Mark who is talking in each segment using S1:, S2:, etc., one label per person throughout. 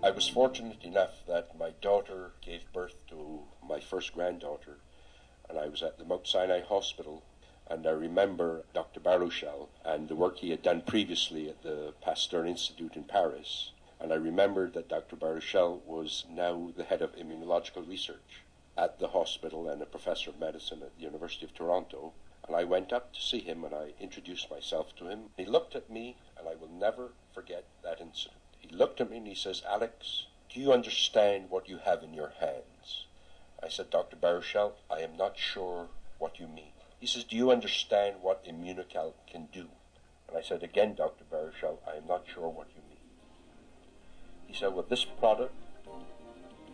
S1: I was fortunate enough that my daughter gave birth to my first granddaughter, and I was at the Mount Sinai Hospital, and I remember Dr. Baruchel and the work he had done previously at the Pasteur Institute in Paris. And I remembered that Dr. Baruchel was now the head of immunological research at the hospital and a professor of medicine at the University of Toronto. And I went up to see him and I introduced myself to him. He looked at me, and I will never forget that incident. He looked at me and he says, "Alex, do you understand what you have in your hands?" I said, "Dr. Baruchel, I am not sure what you mean." He says, "Do you understand what Immunical can do?" And I said, "Again, Dr. Baruchel, I am not sure what you mean." He said, "Well, this product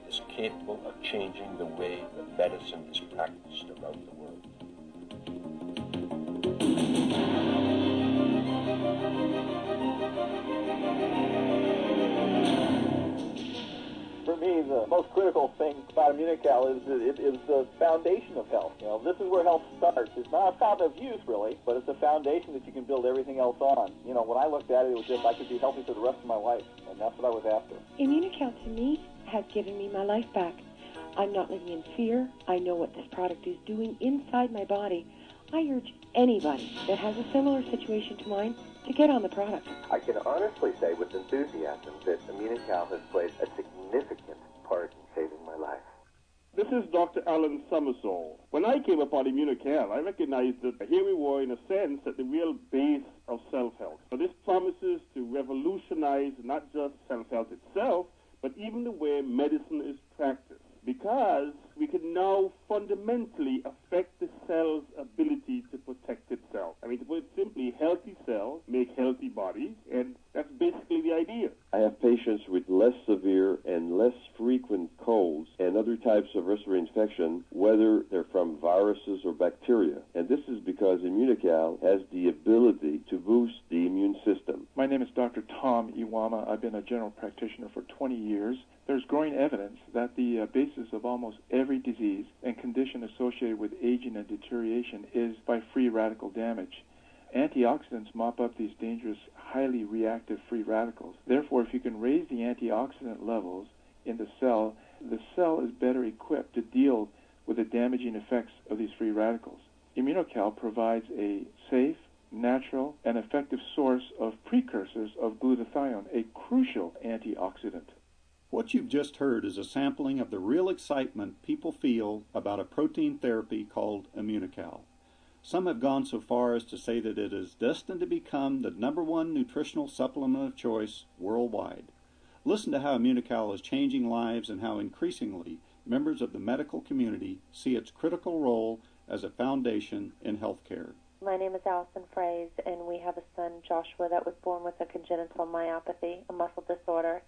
S1: is capable of changing the way that medicine is practiced around the world."
S2: For me, the most critical thing about Immunical is that it is the foundation of health. You know, this is where health starts. It's not a fountain of youth, really, but it's a foundation that you can build everything else on. You know, when I looked at it, it was just I could be healthy for the rest of my life, and that's what I was after.
S3: Immunical, to me, has given me my life back. I'm not living in fear. I know what this product is doing inside my body. I urge anybody that has a similar situation to mine to get on the product.
S4: I can honestly say with enthusiasm that Immunical has played a significant part in saving my life.
S5: This is Dr. Alan Summersall. When I came upon Immunical, I recognized that here we were, in a sense, at the real base of self-health. So this promises to revolutionize not just self-health itself, but even the way medicine is practiced, because we can now fundamentally affect the cell's ability to protect itself. I mean, to put it simply, healthy cells make healthy bodies, and that's basically the idea.
S6: I have patients with less severe and less frequent colds and other types of respiratory infection, whether they're from viruses or bacteria. And this is because Immunical has the ability to boost the immune system.
S7: My name is Dr. Tom Iwama. I've been a general practitioner for 20 years. There's growing evidence that the basis of almost every disease and condition associated with aging and deterioration is by free radical damage. Antioxidants mop up these dangerous, highly reactive free radicals. Therefore, if you can raise the antioxidant levels in the cell is better equipped to deal with the damaging effects of these free radicals. Immunical provides a safe, natural, and effective source of precursors of glutathione, a crucial antioxidant.
S8: What you've just heard is a sampling of the real excitement people feel about a protein therapy called Immunical. Some have gone so far as to say that it is destined to become the #1 nutritional supplement of choice worldwide. Listen to how Immunical is changing lives and how increasingly members of the medical community see its critical role as a foundation in healthcare.
S9: My name is Allison Fraze, and we have a son, Joshua, that was born with a congenital myopathy, a muscle disorder,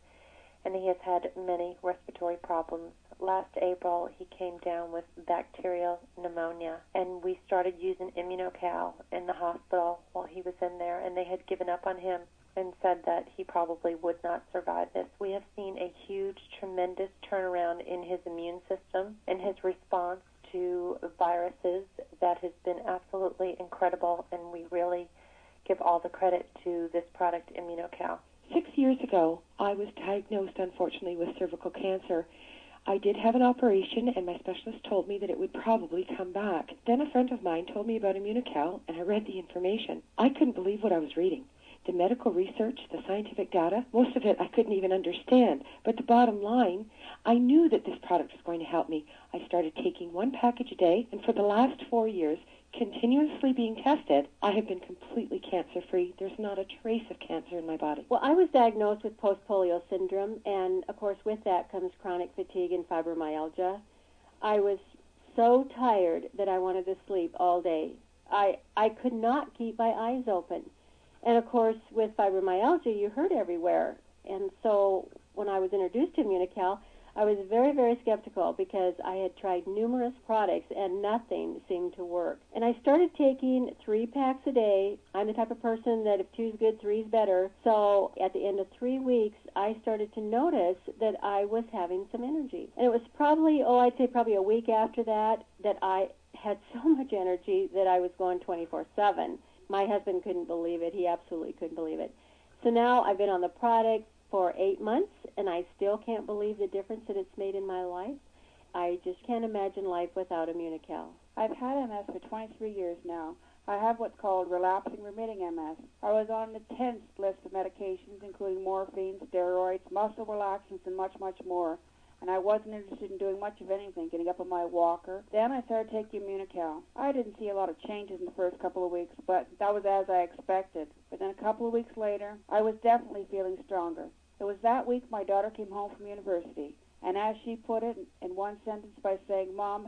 S9: and he has had many respiratory problems. Last April, he came down with bacterial pneumonia, and we started using Immunical in the hospital while he was in there, and they had given up on him and said that he probably would not survive this. We have seen a huge, tremendous turnaround in his immune system and his response to viruses that has been absolutely incredible, and we really give all the credit to this product, Immunical.
S3: 6 years ago, I was diagnosed, unfortunately, with cervical cancer. I did have an operation, and my specialist told me that it would probably come back. Then a friend of mine told me about Immunical, and I read the information. I couldn't believe what I was reading. The medical research, the scientific data, most of it I couldn't even understand. But the bottom line, I knew that this product was going to help me. I started taking 1 package a day, and for the last 4 years, continuously being tested, I have been completely cancer-free. There's not a trace of cancer in my body.
S10: Well, I was diagnosed with post-polio syndrome, and of course with that comes chronic fatigue and fibromyalgia. I was so tired that I wanted to sleep all day. I could not keep my eyes open. And of course with fibromyalgia, you hurt everywhere. And so when I was introduced to Immunical, I was very, very skeptical because I had tried numerous products and nothing seemed to work. And I started taking 3 packs a day. I'm the type of person that if 2's good, 3's better. So at the end of 3 weeks, I started to notice that I was having some energy. And it was probably, I'd say probably a week after that, that I had so much energy that I was going 24/7. My husband couldn't believe it. He absolutely couldn't believe it. So now I've been on the product for 8 months, and I still can't believe the difference that it's made in my life. I just can't imagine life without Immunical.
S11: I've had MS for 23 years now. I have what's called relapsing remitting MS. I was on an intense list of medications, including morphine, steroids, muscle relaxants, and much, much more. And I wasn't interested in doing much of anything, getting up on my walker. Then I started taking Immunical. I didn't see a lot of changes in the first couple of weeks, but that was as I expected. But then a couple of weeks later, I was definitely feeling stronger. It was that week my daughter came home from university. And as she put it in one sentence by saying, "Mom,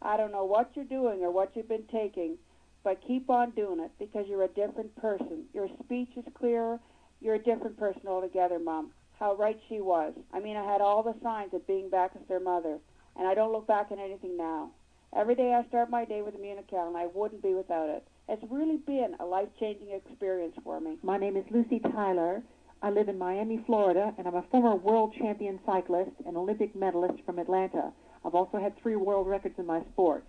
S11: I don't know what you're doing or what you've been taking, but keep on doing it because you're a different person. Your speech is clearer. You're a different person altogether, Mom." How right she was. I mean, I had all the signs of being back as their mother, and I don't look back on anything now. Every day I start my day with Immunical, and I wouldn't be without it. It's really been a life-changing experience for me.
S12: My name is Lucy Tyler. I live in Miami, Florida, and I'm a former world champion cyclist and Olympic medalist from Atlanta. I've also had 3 world records in my sport.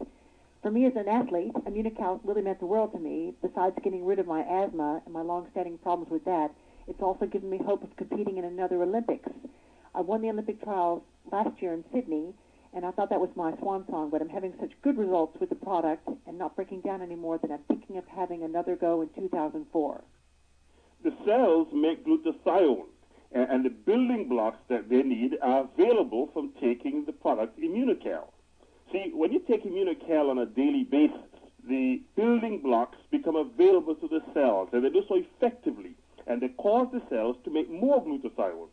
S12: For me as an athlete, Immunical really meant the world to me. Besides getting rid of my asthma and my long-standing problems with that, it's also given me hope of competing in another Olympics. I won the Olympic trials last year in Sydney, and I thought that was my swan song, but I'm having such good results with the product and not breaking down anymore that I'm thinking of having another go in 2004.
S5: The cells make glutathione, and the building blocks that they need are available from taking the product Immunical. See, when you take Immunical on a daily basis, the building blocks become available to the cells, and they do so effectively, and they cause the cells to make more glutathione.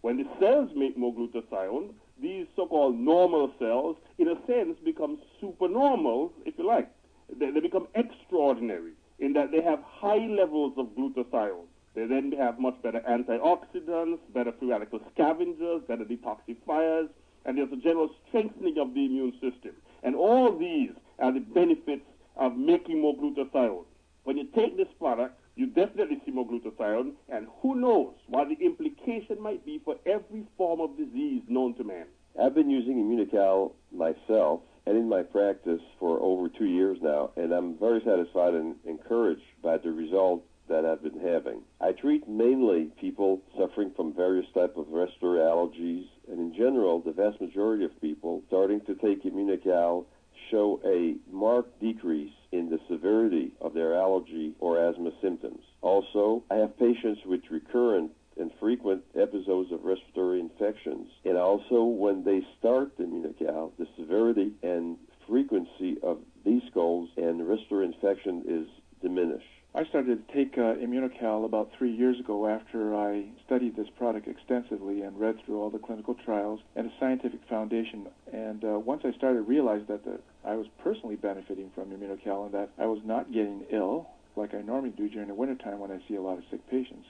S5: When the cells make more glutathione, these so-called normal cells, in a sense, become supernormal, if you like. They become extraordinary in that they have high levels of glutathione. They then have much better antioxidants, better free radical scavengers, better detoxifiers, and there's a general strengthening of the immune system. And all these are the benefits of making more glutathione. When you take this product, you definitely see more glutathione, and who knows what the implication might be for every form of disease known to man.
S6: I've been using Immunical myself and in my practice for over 2 years now, and I'm very satisfied and encouraged by the result that I've been having. I treat mainly people suffering from various types of respiratory allergies, and in general, the vast majority of people starting to take Immunical show a marked decrease in the severity of their allergy or asthma symptoms. Also, I have patients with recurrent and frequent episodes of respiratory infections, and also when they start Immunical, the severity and frequency of these colds and respiratory infection is diminished.
S7: I started to take Immunical about 3 years ago after I studied this product extensively and read through all the clinical trials and a scientific foundation. And once I started to realize that I was personally benefiting from Immunical and that I was not getting ill like I normally do during the wintertime when I see a lot of sick patients,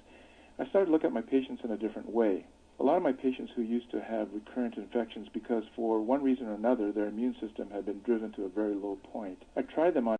S7: I started to look at my patients in a different way. A lot of my patients who used to have recurrent infections because for one reason or another their immune system had been driven to a very low point, I tried them on